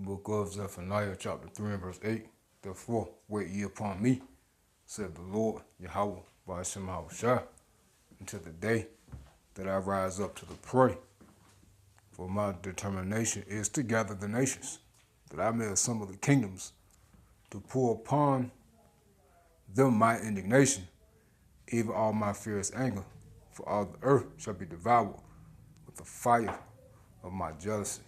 book of Zephaniah, chapter 3 and verse 8. Therefore, wait ye upon me, said the Lord, Yahweh, by Hashem Shah, until the day that I rise up to the prey. For my determination is to gather the nations, that I may assemble the kingdoms, to pour upon them my indignation, even all my fierce anger, for all the earth shall be devoured with the fire of my jealousy.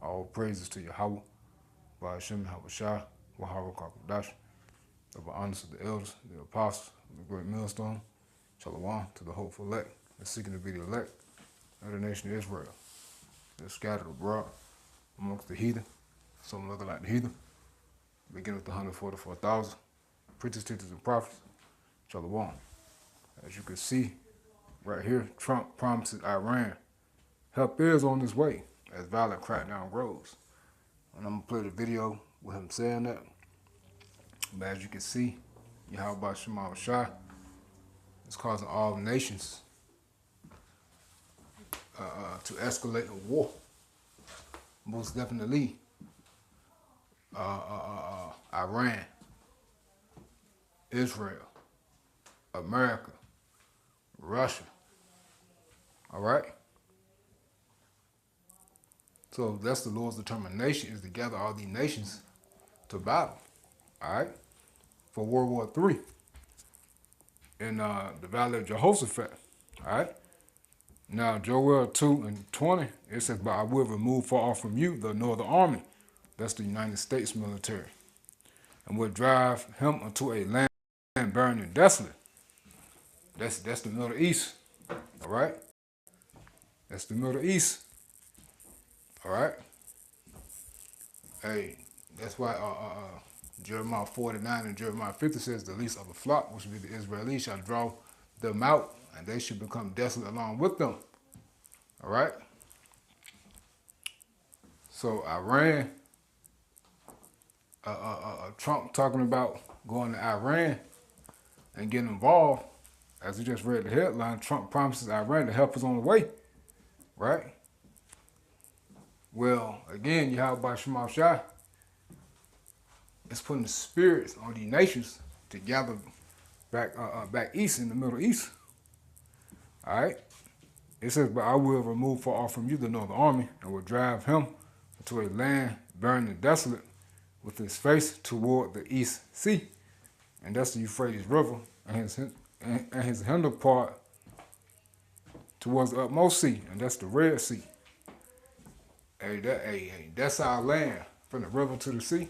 All praises to Yahweh, by Hashem Shah, Wahara Kakadash. Of honor to the elders, the apostles, the great millstone, Shalom to the hopeful elect, and seeking to be the elect of the nation of Israel. They're scattered abroad amongst the heathen, some looking like the heathen, beginning with the 144,000, preachers, teachers, and prophets, Shalom. As you can see right here, Trump promises Iran help is on its way as violent crackdown grows. And I'm going to play the video with him saying that. But as you can see, Yahweh Shema Shah is causing all nations to escalate a war. Most definitely, Iran, Israel, America, Russia. All right? So that's the Lord's determination, is to gather all these nations to battle. All right? For World War III in the Valley of Jehoshaphat. All right? Now, Joel 2 and 20, it says, but I will remove far off from you the northern army. That's the United States military. And will drive him unto a land barren and desolate. That's the Middle East. All right? That's the Middle East. All right? Hey, that's why Jeremiah 49 and Jeremiah 50 says, the least of the flock, which will be the Israelites, shall draw them out, and they should become desolate along with them. All right? So Iran, Trump talking about going to Iran and getting involved. As we just read the headline, Trump promises Iran to help us on the way. Right? Well, again, Yahweh Shema Shah is putting the spirits on these nations to gather back east in the Middle East. All right? It says, but I will remove far off from you the northern army, and will drive him into a land barren and desolate, with his face toward the east sea. And that's the Euphrates River, and his hinder part towards the utmost sea, and that's the Red Sea. Hey, that's our land, from the river to the sea.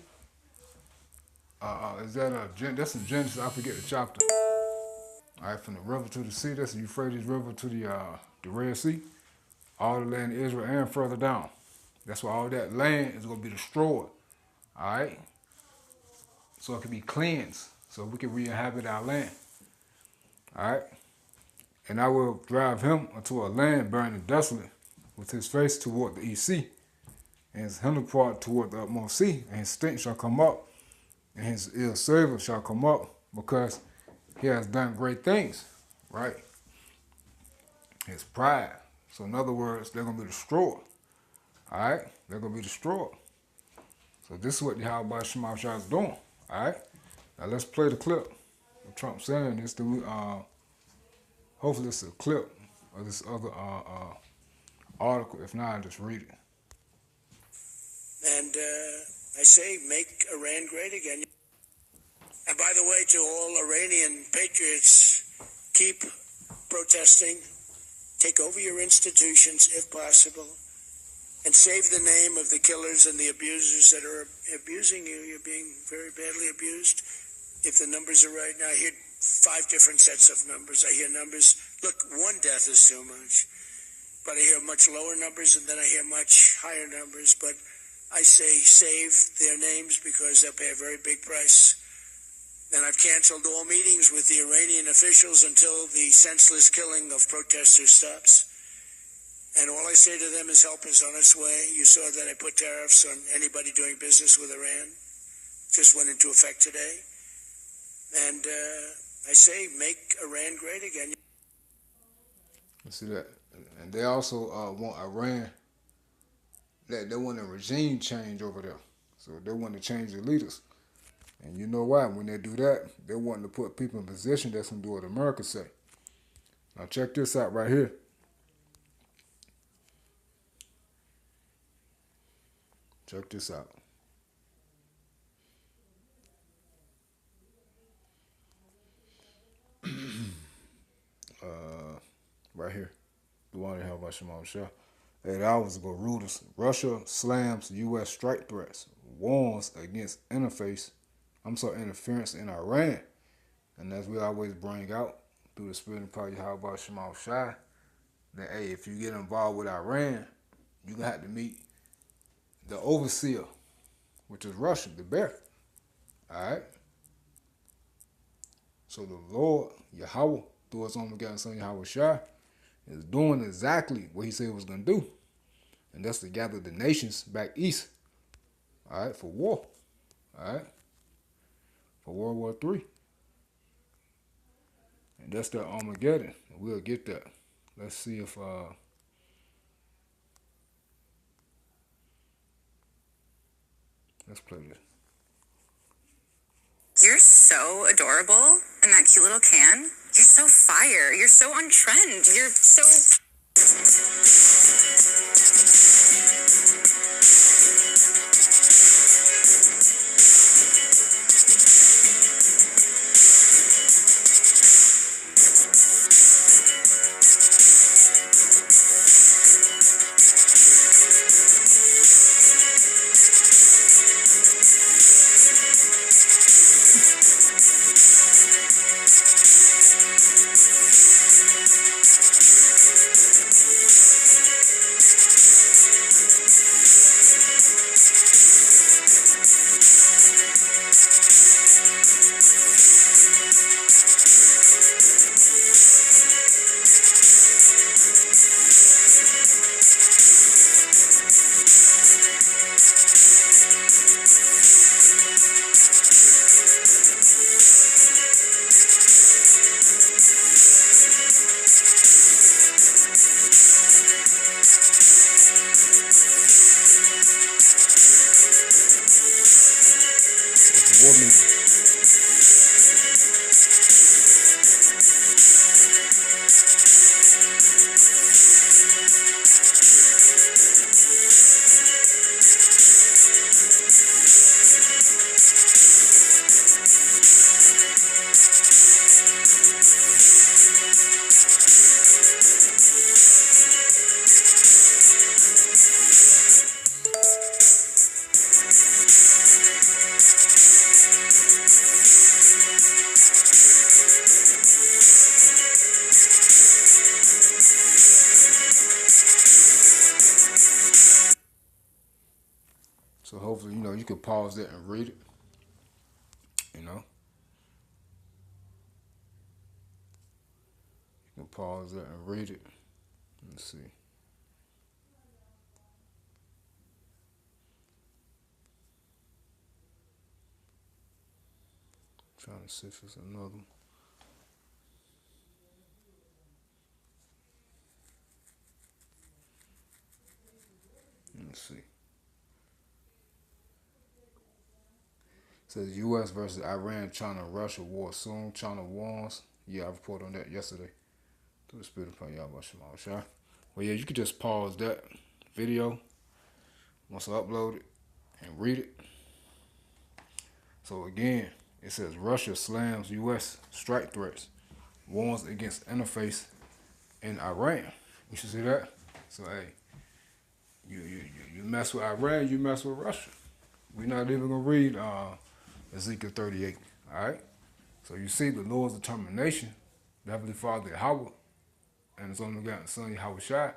That's in Genesis, I forget the chapter. All right, from the river to the sea, that's the Euphrates River to the Red Sea. All the land of Israel and further down. That's why all that land is going to be destroyed. All right? So it can be cleansed, so we can re-inhabit our land. All right? And I will drive him unto a land barren and desolate, with his face toward the east sea, and his hinder part toward the utmost sea, and his stench shall come up, and his ill savor shall come up, because he has done great things, right? His pride. So in other words, they're going to be destroyed. All right? They're going to be destroyed. So this is what the Yahweh Shema Shah is doing. All right? Now let's play the clip of Trump saying this. Hopefully it's a clip of this other article. If not, I'll just read it. And I say, make Iran great again. And by the way, to all Iranian patriots, keep protesting, take over your institutions if possible, and save the name of the killers and the abusers that are abusing you. You're being very badly abused. If the numbers are right now, I hear 5 different sets of numbers. I hear numbers, look, 1 death is too much. But I hear much lower numbers, and then I hear much higher numbers. But I say save their names, because they'll pay a very big price. And I've canceled all meetings with the Iranian officials until the senseless killing of protesters stops. And all I say to them is help is on its way. You saw that I put tariffs on anybody doing business with Iran. Just went into effect today. And I say make Iran great again. You see that? And they also want Iran they want a regime change over there. So they want to change the leaders. And you know why? When they do that, they want to put people in position that's going to do what America say. Now check this out right here. Check this out. Right here. The one that held by Shimon Shah. 8 hours ago, Reuters. Russia slams U.S. strike threats. Warns against interference in Iran. And as we always bring out through the spirit and power of Yahweh Shimon Shah, that hey, if you get involved with Iran, you're gonna have to meet the overseer, which is Russia, the bear. Alright? So the Lord, Yahweh, through his only begotten son Yahweh Shah, is doing exactly what he said he was gonna do. And that's to gather the nations back east. Alright, for war. Alright? For World War III. And that's that Armageddon. We'll get that. Let's see if let's play this. You're so adorable in that cute little can. You're so fire. You're so on trend. You're so... So hopefully, you can pause that and read it. You can pause that and read it. Let's see. Trying to see if there's another one. Let's see. It says U.S. versus Iran, China, Russia war soon. China warns. Yeah, I reported on that yesterday. Through the spirit of Yahweh Shema Shah. Well, yeah, you could just pause that video once I upload it and read it. So again, it says Russia slams U.S. strike threats, warns against interface in Iran. You should see that. So hey, you mess with Iran, you mess with Russia. We're not even gonna read Ezekiel 38. All right. So you see the Lord's determination, the Heavenly Father Yahweh, and His only begotten Son Yahweh Shai,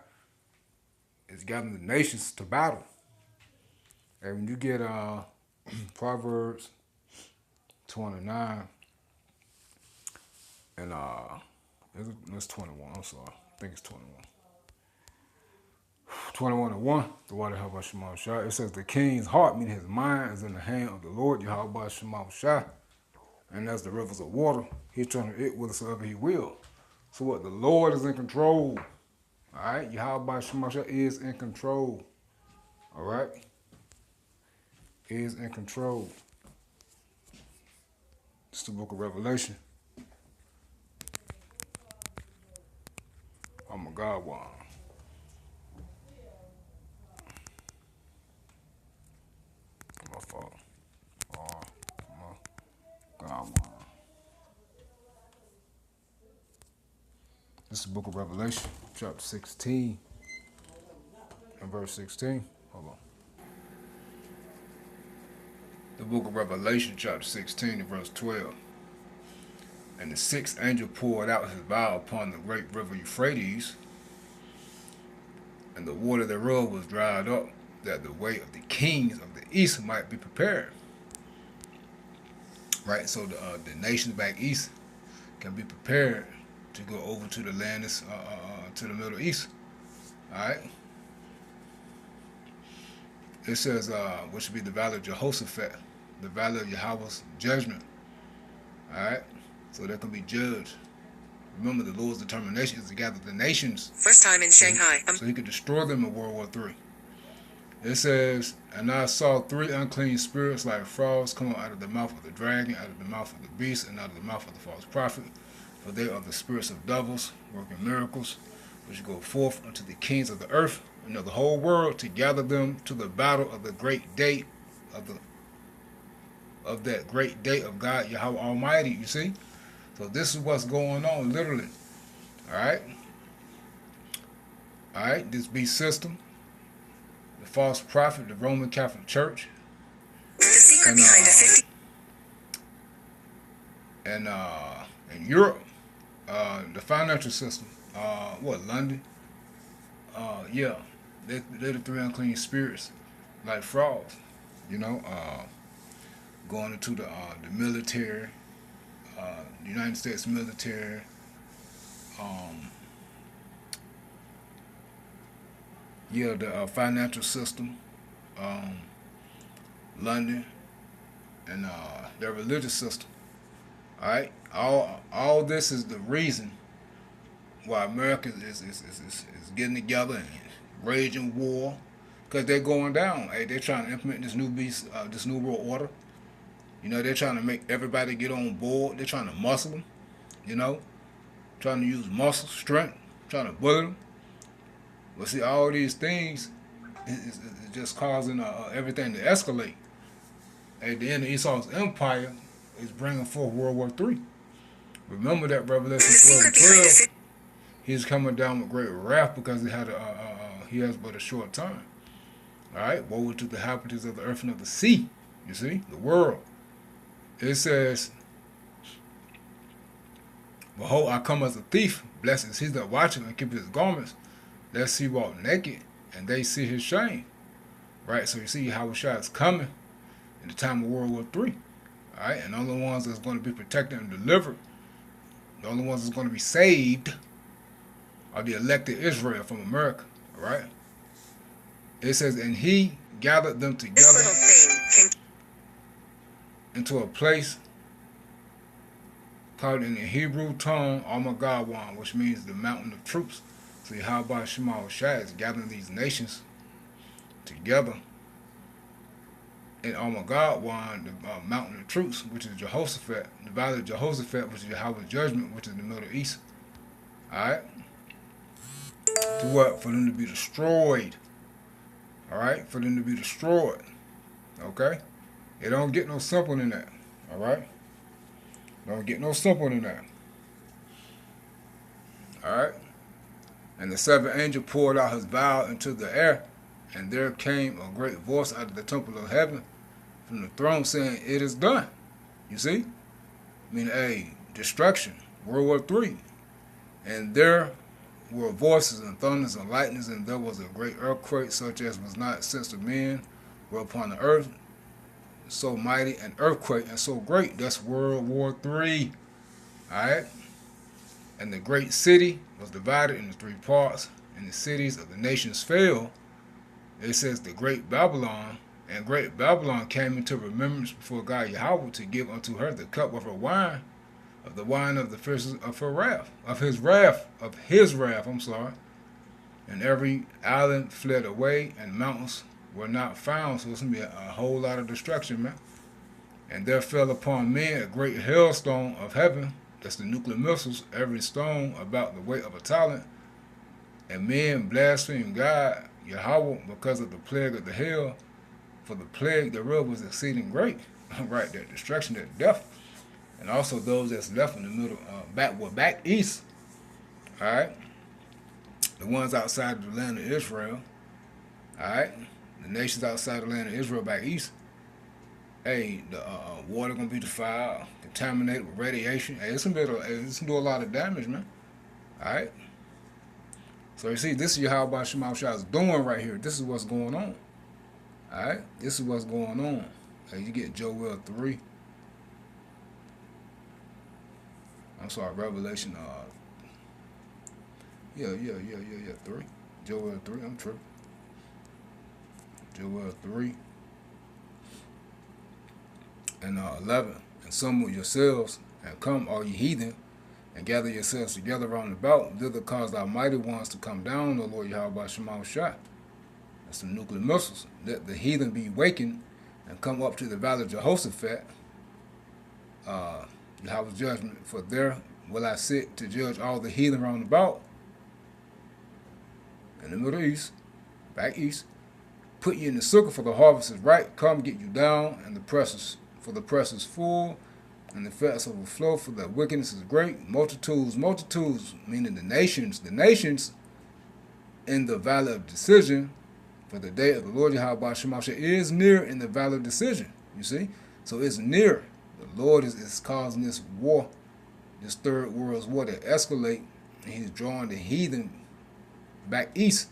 is gathering the nations to battle. And when you get Proverbs 29 and it's 21. I'm sorry, I think it's 21. 21:1, the water Yahweh Shema Shah. It says the king's heart, meaning his mind, is in the hand of the Lord Yahweh Shema Shah. And as the rivers of water, he's trying to it whithersoever he will. So what? The Lord is in control. All right? Yahweh Shema Shah is in control. All right? Is in control. It's the book of Revelation. I'm a God one. My fault. Oh, my God one. This is the book of Revelation, chapter 16 and verse 16. Hold on. The book of Revelation, chapter 16 and verse 12. And the sixth angel poured out his vial upon the great river Euphrates, and the water thereof was dried up, that the way of the kings of the east might be prepared. Right, so the nations back east can be prepared to go over to the land to the Middle East. All right. It says, which should be the valley of Jehoshaphat, the valley of Yahweh's judgment. All right. So they can be judged. Remember, the Lord's determination is to gather the nations. First time in Shanghai. So he could destroy them in World War III. It says, and I saw three unclean spirits like frogs come out of the mouth of the dragon, out of the mouth of the beast, and out of the mouth of the false prophet. For they are the spirits of devils, working miracles, which go forth unto the kings of the earth and of the whole world, to gather them to the battle of the great day of that great day of God Yahweh Almighty. You see? So this is what's going on, literally. Alright? Alright, this beast system, the false prophet, the Roman Catholic Church. The secret And, behind a 50. And in Europe, the financial system, London? Yeah, they're the three unclean spirits, like frogs, you know, going into the military, the United States military, the financial system, London, and their religious system. All right, all this is the reason why America is getting together and raging war, because they're going down. Hey, they're trying to implement this new beast, this new world order. You know, they're trying to make everybody get on board. They're trying to muscle them. You know, trying to use muscle strength, trying to bully them. But see, all these things is just causing everything to escalate. At the end of Esau's empire is bringing forth World War III. Remember that Revelation 12:12. He's coming down with great wrath because he has but a short time. All right, woe to the inhabitants of the earth and of the sea. You see, the world. It says, behold, I come as a thief. Blessed is he that watcheth and keepeth his garments, lest he walk naked and they see his shame. Right, so you see how Shah is coming in the time of World War III. All right, and the only ones that's going to be protected and delivered, the only ones that's going to be saved, are the elected Israel from America. All right. It says, and he gathered them together into a place called in the Hebrew tongue Armageddon, which means the mountain of troops. See, how about Shemal Shah is gathering these nations together in Armageddon, the mountain of troops, which is Jehoshaphat, the valley of Jehoshaphat, which is Yahweh's judgment, which is the Middle East. Alright? To what? For them to be destroyed. Alright? For them to be destroyed. Okay? It don't get no simple than that. Alright? Don't get no simple than that. Alright? And the seventh angel poured out his vial into the air, and there came a great voice out of the temple of heaven from the throne saying, it is done. You see? I mean, destruction. World War III. And there were voices and thunders and lightnings, and there was a great earthquake such as was not since the men were upon the earth. So mighty an earthquake and so great. That's World War III. Alright? And the great city was divided into three parts, and the cities of the nations fell. It says the great Babylon, and great Babylon came into remembrance before God Yahweh to give unto her the cup of her wine, of the wine of the fierceness of her wrath, of his wrath, And every island fled away, and mountains were not found. So it's going to be a whole lot of destruction, man. And there fell upon men a great hailstone of heaven. That's the nuclear missiles, every stone about the weight of a talent. And men blasphemed God, Yahweh, because of the plague of the hail. For the plague thereof was exceeding great. Right, that destruction, that death. And also those that's left in the middle, back east. All right. The ones outside of the land of Israel. All right. The nations outside the land of Israel back east. Hey, the water gonna be defiled, contaminated with radiation. Hey, it's gonna do a lot of damage, man. All right. So you see, this is Yahweh Shema Shah is doing right here. This is what's going on. All right. This is what's going on. Hey, you get Joel 3. I'm sorry, Revelation. 3. Joel 3. I'm tripping. Joel 3. And 11. And summon yourselves, and come, all ye heathen, and gather yourselves together round about. Thither cause our mighty ones to come down, O Lord Yahweh Shema Shah. That's some nuclear missiles. Let the heathen be wakened, and come up to the valley of Jehoshaphat. Yahweh's judgment, for there will I sit to judge all the heathen round about. In the Middle East, back east, put you in the circle, for the harvest is ripe. Come, get you down, and the press is full, and the fats overflow, for the wickedness is great. Multitudes, meaning the nations in the valley of decision, for the day of the Lord Yahweh Shema is near in the valley of decision. You see? So it's near. The Lord is causing this war, this third world's war, to escalate, and he's drawing the heathen back east,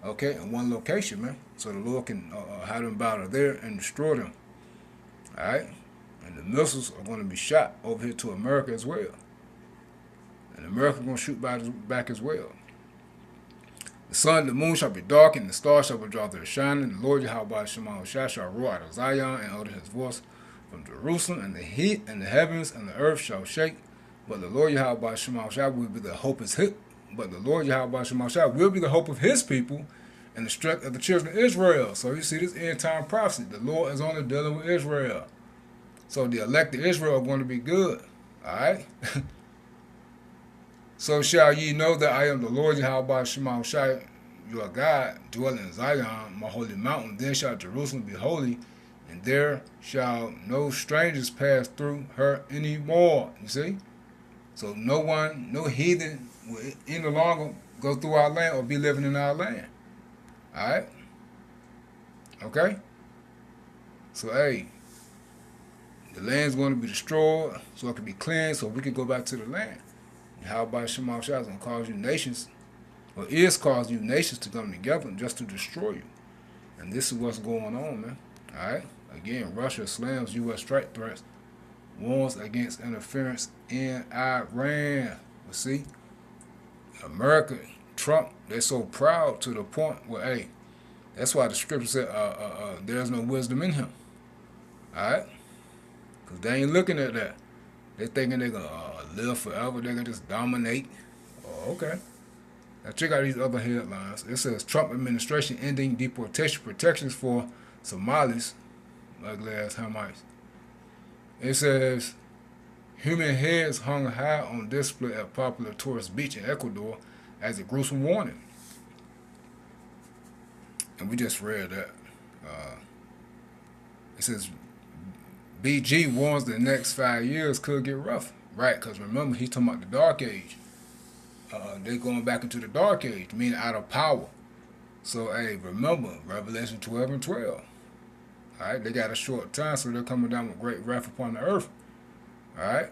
okay, in one location, man. So the Lord can hide them battle there and destroy them. All right? And the missiles are going to be shot over here to America as well. And America going to shoot back as well. The sun and the moon shall be darkened, and the stars shall withdraw their shining. The Lord Yahweh Shema Shah shall roar out of Zion, and utter his voice from Jerusalem, and the heat and the heavens and the earth shall shake. But the Lord Yahweh Shema Shah will be the hope of his But the Lord Yahweh Shema Shah will be the hope of his people and the strength of the children of Israel. So you see this end time prophecy. The Lord is only dealing with Israel. So the elect of Israel are going to be good. Alright? So shall ye know that I am the Lord Yahweh Shema Shah, your God, dwelling in Zion, my holy mountain. Then shall Jerusalem be holy, and there shall no strangers pass through her anymore. You see? So no heathen will any longer go through our land or be living in our land. Alright? Okay? So, hey, the land's going to be destroyed so it can be cleansed so we can go back to the land. And how about Shema Shah is going to cause you nations, or is causing you nations to come together just to destroy you. And this is what's going on, man. Alright? Again, Russia slams U.S. strike threats, warns against interference in Iran. But see, America, Trump, they're so proud to the point where, hey, that's why the scripture said there's no wisdom in him. Alright? Because they ain't looking at that. They thinking they're going to live forever. They're going to just dominate. Oh, okay. Now check out these other headlines. It says Trump administration ending deportation protections for Somalis. Ugly ass Hamites. It says human heads hung high on display at popular tourist beach in Ecuador as a gruesome warning. And we just read that. It says BG warns the next 5 years could get rough. Right, because remember, he's talking about the dark age. They're going back into the dark age, meaning out of power. So, hey, remember, Revelation 12 and 12. All right, they got a short time, so they're coming down with great wrath upon the earth. All right.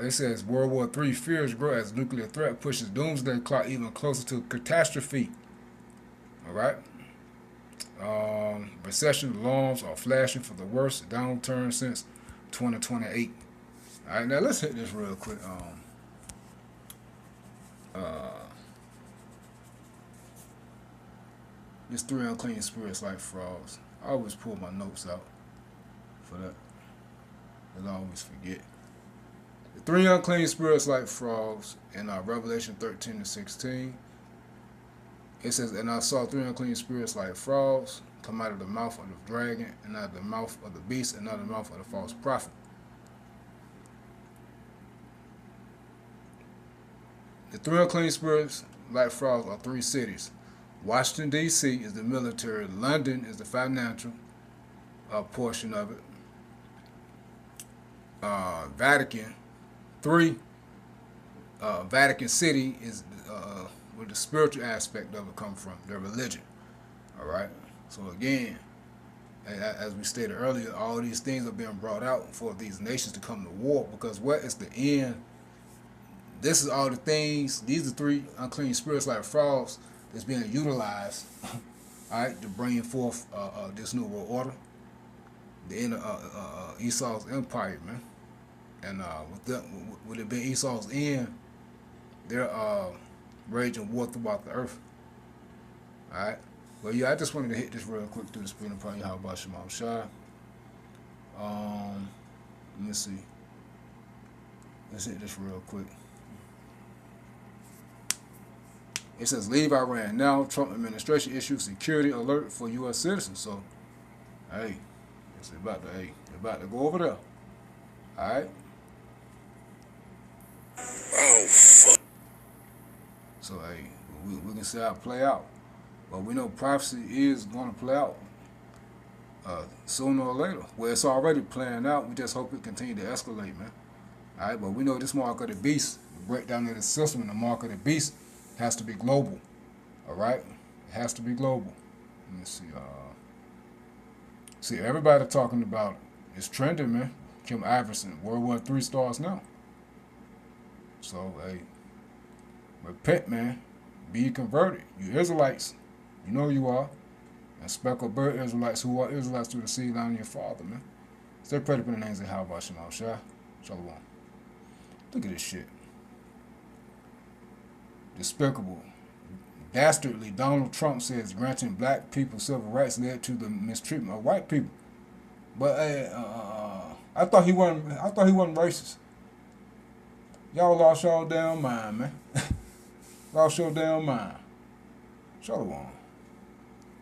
It says World War III fears grow as nuclear threat pushes doomsday clock even closer to catastrophe. All right. Recession alarms are flashing for the worst downturn since 2028. All right, now let's hit this real quick. There's 3 unclean spirits like frogs. I always pull my notes out for that. I always forget. The 3 unclean spirits like frogs in Revelation 13 and 16. It says, and I saw three unclean spirits like frogs come out of the mouth of the dragon, and out of the mouth of the beast, and out of the mouth of the false prophet. The three unclean spirits like frogs are three cities. Washington, D.C. is the military. London is the financial portion of it. Vatican 3, Vatican City is where the spiritual aspect of it come from, their religion. All right. So again, as we stated earlier, all these things are being brought out for these nations to come to war, because what is the end? This is all the things. These are three unclean spirits like frogs that's being utilized, all right, to bring forth this new world order, the end of Esau's empire, man. And with it being Esau's end, they're raging war throughout the earth. All right. Well, yeah, I just wanted to hit this real quick through the spirit upon you. How about Shema Shai? Let me see. Let's hit this real quick. It says, leave Iran now. Trump administration issues security alert for U.S. citizens. So, hey, it's about to go over there. All right. Oh, fuck. So, hey, we can see how it play out. But we know prophecy is going to play out sooner or later. Well, it's already playing out. We just hope it continue to escalate, man. All right, but we know this mark of the beast, the breakdown of the system, and the mark of the beast has to be global. All right, it has to be global. Let me see. See, everybody talking about it's trending, man. Kim Iverson, World War III stars now. So, hey, repent, man. Be converted. You Israelites, you know you are. And speckled bird Israelites who are Israelites through the seed line of your father, man. Stay prayed up in the names of how about Shema Shai. Shalom. Look at this shit. Despicable. Dastardly, Donald Trump says granting black people civil rights led to the mistreatment of white people. But I thought he wasn't racist. Y'all lost y'all damn mind, man. Lost your damn mind. Shalom.